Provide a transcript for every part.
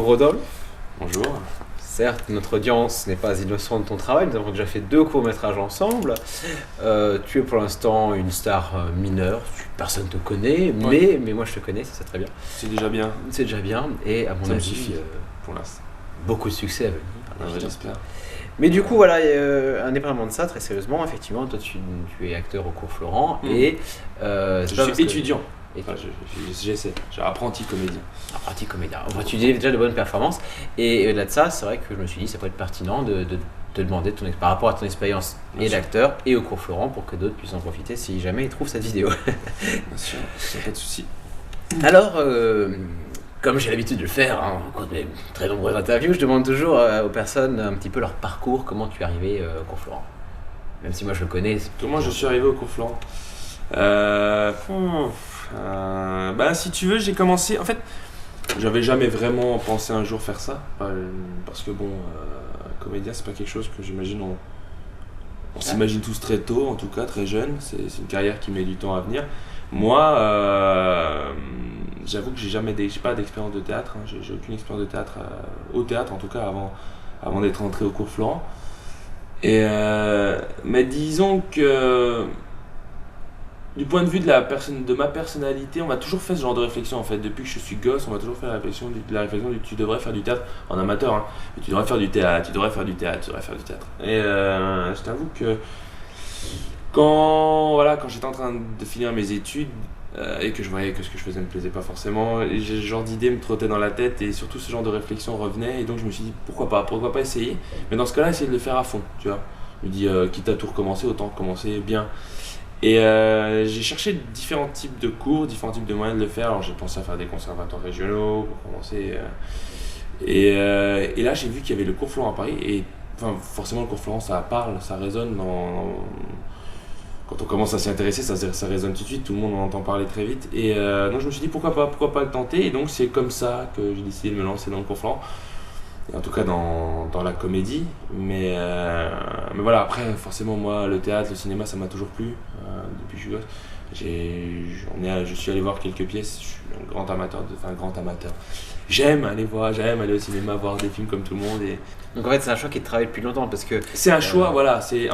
Bonjour Rodolphe. Bonjour. Certes, notre audience n'est pas innocente de ton travail, nous avons déjà fait 2 courts-métrages ensemble. Tu es pour l'instant une star mineure, personne ne te connaît, Ouais. mais moi je te connais, ça c'est très bien. C'est déjà bien. C'est déjà bien, et à mon Ça me avis, suffit pour l'instant. beaucoup de succès à venir. Ah ouais, j'espère. Mais du coup, voilà, indépendamment de ça, très sérieusement, effectivement, toi tu es acteur au cours Florent, et... Je c'est pas parce suis que- étudiant. Et Enfin, j'essaie. J'ai apprenti comédien. apprenti comédien. Enfin, tu dis déjà de bonnes performances. Et au-delà de ça, c'est vrai que je me suis dit ça pourrait être pertinent de te demander par rapport à ton expérience Bien et sûr. d'acteur et au cours Florent pour que d'autres puissent en profiter si jamais ils trouvent cette vidéo. Bien sûr, y a pas de souci. Alors, comme j'ai l'habitude de le faire au cours de mes très nombreuses interviews, je demande toujours aux personnes un petit peu leur parcours, comment tu es arrivé au cours Florent. Même si moi je le connais. Comment je suis arrivé au cours Florent si tu veux, j'ai commencé. En fait, j'avais jamais vraiment pensé un jour faire ça. Parce que comédien, c'est pas quelque chose que j'imagine. On s'imagine tous très tôt, en tout cas très jeune. C'est une carrière qui met du temps à venir. Moi, j'avoue que j'ai pas d'expérience de théâtre. J'ai aucune expérience de théâtre, au théâtre en tout cas, avant d'être entré au cours Florent. Mais disons que du point de vue de ma personnalité, on m'a toujours fait ce genre de réflexion en fait. Depuis que je suis gosse, on m'a toujours fait la réflexion du tu devrais faire du théâtre en amateur, hein. Mais tu devrais faire du théâtre, tu devrais faire du théâtre, tu devrais faire du théâtre. Je t'avoue que quand j'étais en train de finir mes études et que je voyais que ce que je faisais me plaisait pas forcément, et ce genre d'idées me trottaient dans la tête et surtout ce genre de réflexion revenait et donc je me suis dit pourquoi pas essayer. Mais dans ce cas-là, essayer de le faire à fond, tu vois. Je me dis quitte à tout recommencer, autant recommencer bien. Et j'ai cherché différents types de cours, différents types de moyens de le faire. Alors j'ai pensé à faire des conservatoires régionaux pour commencer. Et là j'ai vu qu'il y avait le cours Florent à Paris. Et enfin, forcément le cours Florent ça parle, ça résonne quand on commence à s'y intéresser, ça résonne tout de suite, tout le monde en entend parler très vite. Et donc je me suis dit pourquoi pas le tenter. Et donc c'est comme ça que j'ai décidé de me lancer dans le cours Florent. En tout cas dans la comédie, mais voilà, après forcément moi le théâtre, le cinéma ça m'a toujours plu depuis que je suis gosse. Je suis allé voir quelques pièces, je suis un grand amateur, j'aime aller au cinéma, voir des films comme tout le monde. Donc en fait c'est un choix qui te travaille depuis longtemps parce que... C'est un choix, voilà, c'est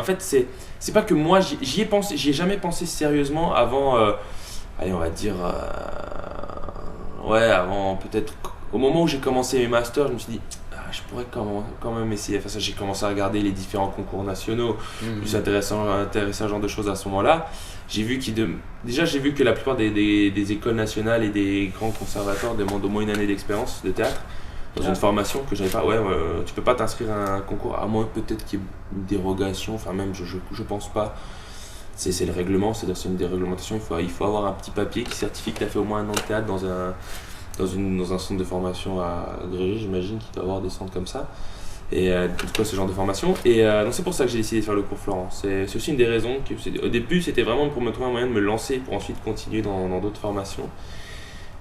pas que moi j'y ai pensé, j'y ai jamais pensé sérieusement avant, allez on va dire, avant peut-être au moment où j'ai commencé mes masters, je me suis dit je pourrais quand même essayer de faire ça. J'ai commencé à regarder les différents concours nationaux, plus intéressant ce genre de choses à ce moment-là. J'ai vu que la plupart des écoles nationales et des grands conservatoires demandent au moins une année d'expérience de théâtre dans une formation que j'avais pas. Tu peux pas t'inscrire à un concours, à moins peut-être qu'il y ait une dérogation, enfin même je pense pas. C'est le règlement, c'est-à-dire c'est une déréglementation, il faut avoir un petit papier qui certifie que tu as fait au moins un an de théâtre dans un centre de formation à agrégé, j'imagine qu'il doit y avoir des centres comme ça. Et ce genre de formation. Et donc c'est pour ça que j'ai décidé de faire le cours Florent. C'est aussi une des raisons. Au début, c'était vraiment pour me trouver un moyen de me lancer pour ensuite continuer dans d'autres formations.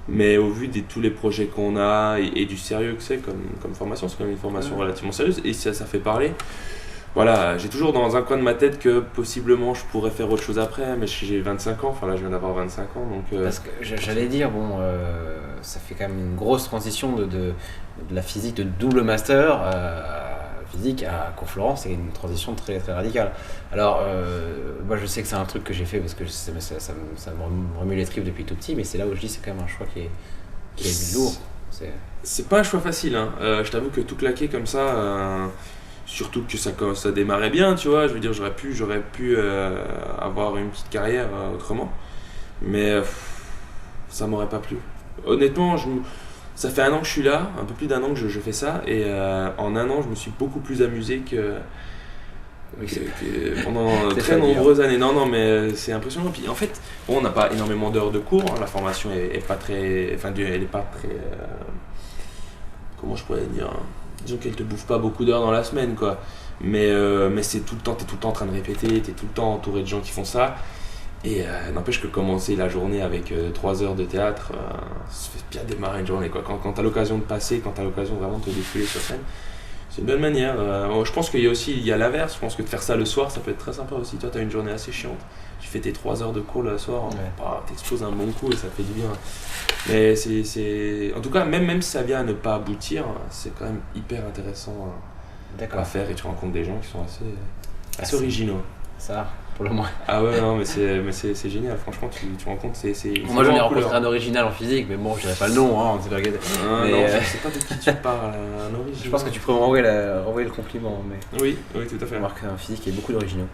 Mais au vu de tous les projets qu'on a et du sérieux que c'est comme formation, c'est quand même une formation relativement sérieuse et ça fait parler. Voilà, j'ai toujours dans un coin de ma tête que possiblement je pourrais faire autre chose après, mais j'ai 25 ans, enfin là je viens d'avoir 25 ans donc... Parce que j'allais dire, ça fait quand même une grosse transition de la physique de double master physique à cours Florent, c'est une transition très très radicale. Alors, moi je sais que c'est un truc que j'ai fait parce que ça me remue les tripes depuis tout petit, mais c'est là où je dis c'est quand même un choix qui est lourd. C'est pas un choix facile, hein. Je t'avoue que tout claquer comme ça... Surtout que ça démarrait bien, tu vois, je veux dire, j'aurais pu avoir une petite carrière autrement, mais ça m'aurait pas plu. Honnêtement, ça fait 1 an que je suis là, un peu plus d'1 an que je fais ça, et en 1 an, je me suis beaucoup plus amusé que pendant très nombreuses années. Non, mais c'est impressionnant. Puis en fait, on n'a pas énormément d'heures de cours, hein, la formation est pas très... Enfin, elle est pas très... comment je pourrais dire, hein. Disons qu'elle te bouffe pas beaucoup d'heures dans la semaine, quoi. Mais c'est tout le temps, t'es tout le temps en train de répéter, t'es tout le temps entouré de gens qui font ça. Et n'empêche que commencer la journée avec 3 heures de théâtre, ça fait bien démarrer une journée, quoi. Quand t'as l'occasion de passer, quand t'as l'occasion vraiment de te défouler sur scène, C'est une bonne manière. Je pense qu'il y a aussi l'inverse. Je pense que de faire ça le soir, ça peut être très sympa aussi. Toi, tu as une journée assez chiante. Tu fais tes 3 heures de cours le soir, t'exploses un bon coup et ça fait du bien. Mais en tout cas, même si ça vient à ne pas aboutir, c'est quand même hyper intéressant à faire et tu rencontres des gens qui sont assez originaux. Ça, pour le moins. Ah ouais, non, mais c'est génial. Franchement, tu rencontres. Moi, j'en ai rencontré un original en physique, mais bon, je dirais pas le nom, hein, on sait pas regarder. Non, je sais pas de qui tu parles, un original. Je pense que tu pourrais m'envoyer renvoyer le compliment. Mais... Oui, tout à fait. Remarque, en physique, il y a beaucoup d'originaux.